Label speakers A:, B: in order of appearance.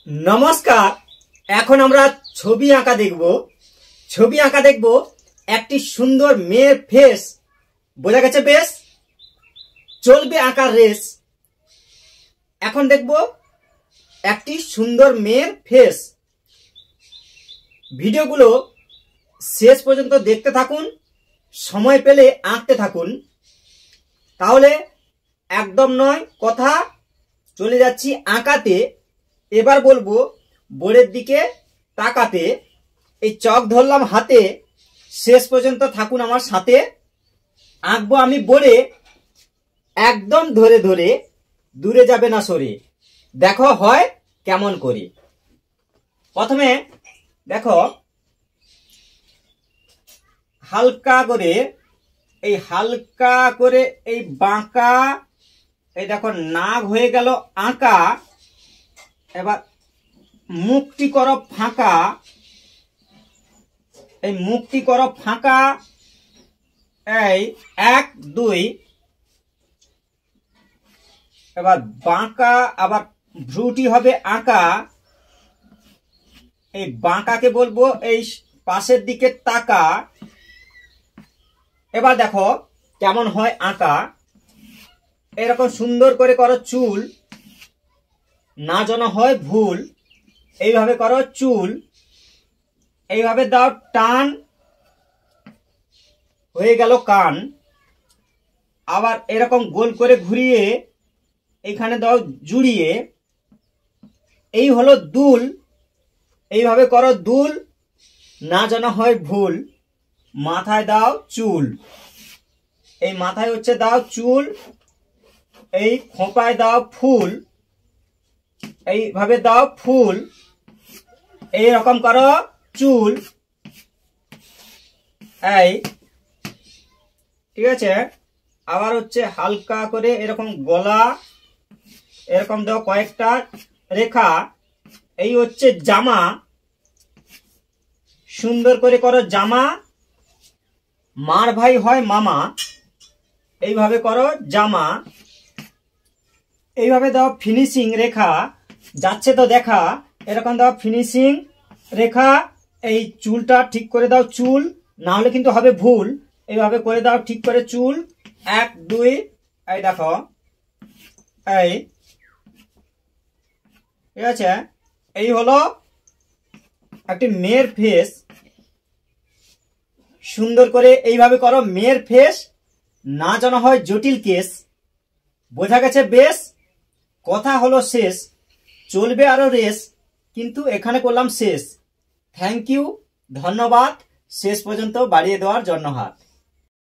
A: नमस्कार। এখন আমরা ছবি আঁকা দেখব একটি সুন্দর মেয়ের ফেস। বোঝা গেছে? বেশ, চলবে আঁকার রেস। এখন দেখব একটি সুন্দর মেয়ের ফেস। ভিডিওগুলো শেষ পর্যন্ত দেখতে থাকুন, সময় পেলে আঁকতে থাকুন, তাহলে একদম নয় কথা। চলে যাচ্ছি আঁকাতে। এবার বলবো বোর্ডের দিকে তাকাতে। এই চক ধরলাম হাতে, শেষ পর্যন্ত থাকুন আমার সাথে। আঁকবো আমি বোর্ডে, একদম ধরে ধরে, দূরে যাবে না সরে। দেখো হয় কেমন করে। প্রথমে দেখো হালকা করে এই বাঁকা, এই দেখো নাক হয়ে গেল আঁকা। এবার মুখটি করো ফাঁকা, এই মুখটি করো ফাঁকা। এই 1 2। এবার বাঁকা, আবার ভ্রুটি হবে আঁকা। এই বাঁকাকে বলবো এই পাশের দিকে তাকা। এবার দেখো কেমন হয় আঁকা। এরকম সুন্দর করে করো চুল, না যেন হয় ভুল। এইভাবে করো চুল, এইভাবে দাও টান, হয়ে গেল কান। আবার এরকম গোল করে ঘুরিয়ে এইখানে দাও জুড়িয়ে, এই হলো দুল। এইভাবে করো দুল, না যেন হয় ভুল। মাথায় দাও চুল, এই মাথায় হচ্ছে দাও চুল। এই খোঁপায় দাও ফুল, এইভাবে দাও ফুল। এই রকম করো চুল। এই ঠিক আছে। আবার হচ্ছে হালকা করে এরকম গলা, এরকম দাও কয়েকটা রেখা। এই হচ্ছে জামা, সুন্দর করে করো জামা। মার ভাই হয় মামা, এইভাবে করো জামা। এইভাবে দাও ফিনিশিং রেখা, যাচ্ছে তো দেখা। এরকম দাও ফিনিশিং রেখা। এই চুলটা ঠিক করে দাও চুল, না হলে কিন্তু হবে ভুল। এইভাবে করে দাও ঠিক করে চুল। 1 2। এই দেখো, এই ঠিক আছে। এই হলো একটি মেয়ের ফেস। সুন্দর করে এইভাবে করো মেয়ের ফেস, না যেন হয় জটিল কেস। বোঝা গেছে? বেশ, কথা হলো শেষ। চলবে আরো রেস, কিন্তু এখানে করলাম শেষ। থ্যাংক ইউ, ধন্যবাদ শেষ পর্যন্ত বাড়িয়ে দেওয়ার জন্য হাত।